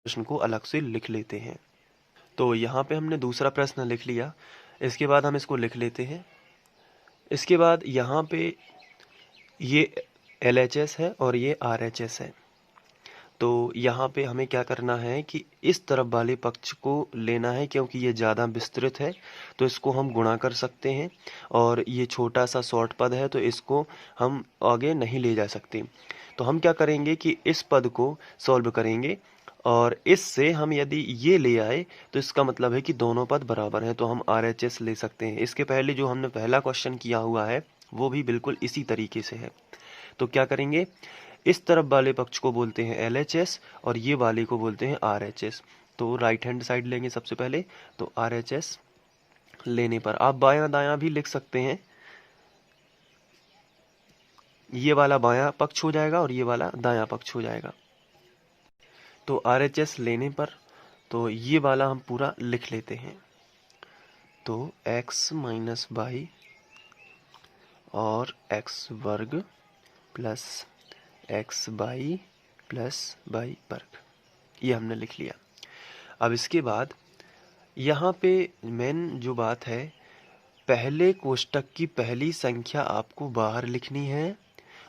प्रश्न को अलग से लिख लेते हैं। तो यहाँ पे हमने दूसरा प्रश्न लिख लिया, इसके बाद हम इसको लिख लेते हैं। इसके बाद यहाँ पे ये LHS है और ये RHS है। तो यहाँ पे हमें क्या करना है कि इस तरफ वाले पक्ष को लेना है, क्योंकि ये ज़्यादा विस्तृत है तो इसको हम गुणा कर सकते हैं, और ये छोटा सा शॉर्ट पद है तो इसको हम आगे नहीं ले जा सकते। तो हम क्या करेंगे कि इस पद को सॉल्व करेंगे, और इससे हम यदि ये ले आए तो इसका मतलब है कि दोनों पद बराबर हैं, तो हम RHS ले सकते हैं। इसके पहले जो हमने पहला क्वेश्चन किया हुआ है वो भी बिल्कुल इसी तरीके से है। तो क्या करेंगे, इस तरफ वाले पक्ष को बोलते हैं LHS और ये वाले को बोलते हैं RHS। तो राइट हैंड साइड लेंगे सबसे पहले, तो RHS लेने पर आप बायां दायां भी लिख सकते हैं। ये वाला बायां पक्ष हो जाएगा और ये वाला दायां पक्ष हो जाएगा। तो RHS लेने पर तो ये वाला हम पूरा लिख लेते हैं। तो x माइनस वाई और x वर्ग plus X Y plus Y वर्ग, ये हमने लिख लिया। अब इसके बाद यहाँ पे मेन जो बात है, पहले कोष्टक की पहली संख्या आपको बाहर लिखनी है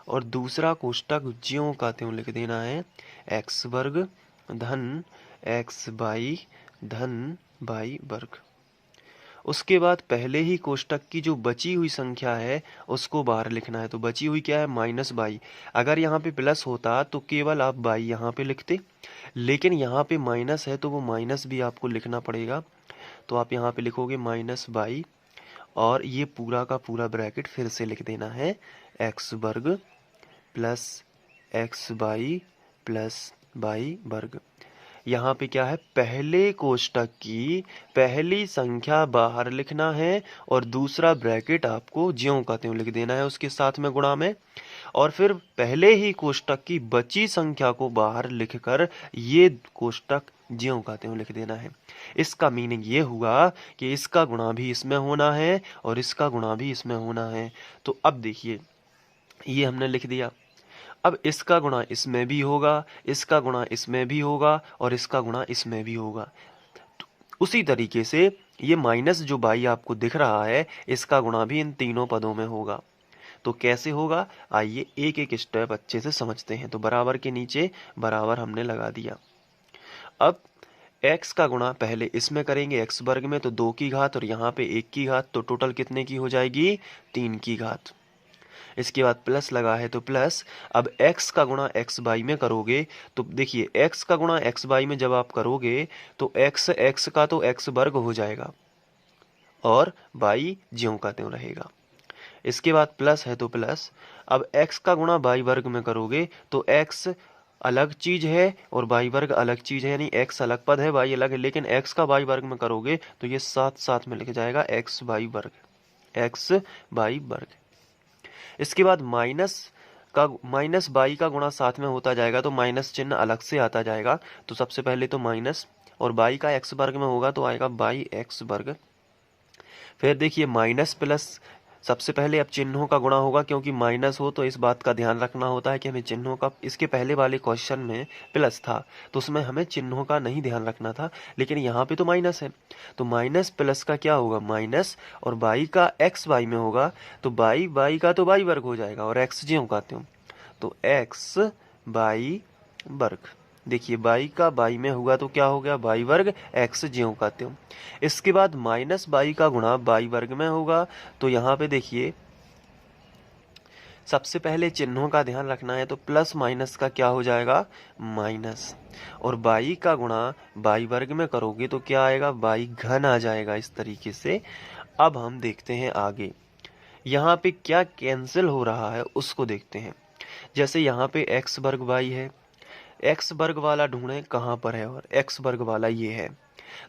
और दूसरा कोष्टक ज्यों का त्यों लिख देना है। एक्स वर्ग धन एक्स बाई धन बाई वर्ग। उसके बाद पहले ही कोष्टक की जो बची हुई संख्या है उसको बाहर लिखना है। तो बची हुई क्या है, माइनस बाई। अगर यहाँ पे प्लस होता तो केवल आप बाई यहाँ पे लिखते, लेकिन यहाँ पे माइनस है तो वो माइनस भी आपको लिखना पड़ेगा। तो आप यहाँ पे लिखोगे माइनस बाई, और ये पूरा का पूरा ब्रैकेट फिर से लिख देना है, एक्स वर्ग plus X Y plus by वर्ग। यहाँ पे क्या है, पहले कोष्टक की पहली संख्या बाहर लिखना है और दूसरा ब्रैकेट आपको ज्यों का त्यों लिख देना है उसके साथ में गुणा में, और फिर पहले ही कोष्टक की बची संख्या को बाहर लिखकर ये कोष्टक ज्यों का त्यों लिख देना है। इसका मीनिंग ये हुआ कि इसका गुणा भी इसमें होना है और इसका गुणा भी इसमें होना है। तो अब देखिए, ये हमने लिख दिया। अब इसका गुणा इसमें भी होगा, इसका गुणा इसमें भी होगा और इसका गुणा इसमें भी होगा। तो उसी तरीके से ये माइनस जो बाई आपको दिख रहा है, इसका गुणा भी इन तीनों पदों में होगा। तो कैसे होगा, आइए एक एक स्टेप अच्छे से समझते हैं। तो बराबर के नीचे बराबर हमने लगा दिया। अब x का गुणा पहले इसमें करेंगे x वर्ग में, तो 2 की घात और यहाँ पे 1 की घात, तो टोटल कितने की हो जाएगी, 3 की घात। इसके बाद प्लस लगा है तो प्लस। अब x का गुणा x बाई में करोगे तो देखिए, x का गुणा x बाई में जब आप करोगे तो x का तो x वर्ग हो जाएगा और बाई ज्यों का त्यों रहेगा। इसके बाद प्लस है तो प्लस। अब x का गुणा बाई वर्ग में करोगे तो x अलग चीज है और बाई वर्ग अलग चीज है, यानी x अलग पद है, बाई अलग है। लेकिन x का बाई वर्ग में करोगे तो ये साथ साथ में लिख जाएगा x बाई वर्ग, x बाई वर्ग। इसके बाद माइनस बाई का गुणा साथ में होता जाएगा तो माइनस चिन्ह अलग से आता जाएगा। तो सबसे पहले तो माइनस, और बाई का एक्स वर्ग में होगा तो आएगा बाई एक्स वर्ग। फिर देखिए माइनस प्लस, सबसे पहले अब चिन्हों का गुणा होगा, क्योंकि माइनस हो तो इस बात का ध्यान रखना होता है कि हमें चिन्हों का, इसके पहले वाले क्वेश्चन में प्लस था तो उसमें हमें चिन्हों का नहीं ध्यान रखना था, लेकिन यहाँ पे तो माइनस है। तो माइनस प्लस का क्या होगा, माइनस, और बाई का एक्स बाई में होगा तो बाई का तो बाई वर्ग हो जाएगा और एक्स ज्यों का त्यों, तो एक्स बाई वर्ग। देखिए बाई का बाई में होगा तो क्या हो गया, बाई वर्ग, एक्स ज्यों का त्यों। इसके बाद माइनस बाई का गुणा बाई वर्ग में होगा, तो यहाँ पे देखिए सबसे पहले चिन्हों का ध्यान रखना है, तो प्लस माइनस का क्या हो जाएगा, माइनस, और बाई का गुणा बाई वर्ग में करोगे तो क्या आएगा, बाई घन आ जाएगा इस तरीके से। अब हम देखते हैं आगे, यहाँ पे क्या कैंसिल हो रहा है उसको देखते हैं। जैसे यहाँ पे एक्स वर्ग बाई है, एक्स वर्ग वाला ढूंढे कहाँ पर है, और एक्स वर्ग वाला ये है,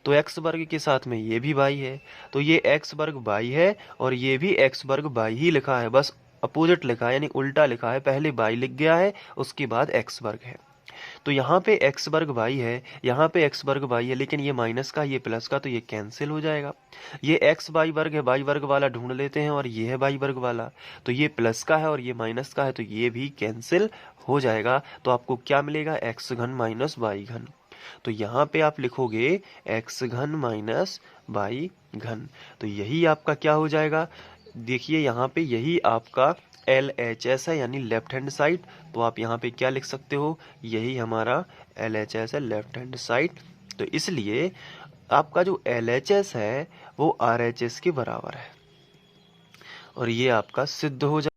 तो एक्स वर्ग के साथ में ये भी बाई है, तो ये एक्स वर्ग बाई है और ये भी एक्स वर्ग बाई ही लिखा है, बस अपोजिट लिखा है, यानी उल्टा लिखा है। पहले बाई लिख गया है उसके बाद एक्स वर्ग है। तो यहाँ पे एक्स वर्ग बाई है, यहाँ पे एक्स वर्ग बाई है, लेकिन ये माइनस का ये प्लस का, तो ये कैंसिल हो जाएगा। ये एक्स बाई वर्ग है, बाई वर्ग वाला ढूंढ लेते हैं, और ये है बाई वर्ग वाला, तो ये प्लस का है और ये माइनस का है, तो ये भी कैंसिल हो जाएगा। तो आपको क्या मिलेगा, एक्स घन माइनस बाई घन। तो यहाँ पे आप लिखोगे x घन माइनस y घन, तो यही आपका क्या हो जाएगा, देखिए यहाँ पे यही आपका LHS है यानी लेफ्ट हैंड साइड, तो आप यहाँ पे क्या लिख सकते हो, यही हमारा LHS है लेफ्ट हैंड साइड। तो इसलिए आपका जो LHS है वो RHS के बराबर है और ये आपका सिद्ध हो जाए।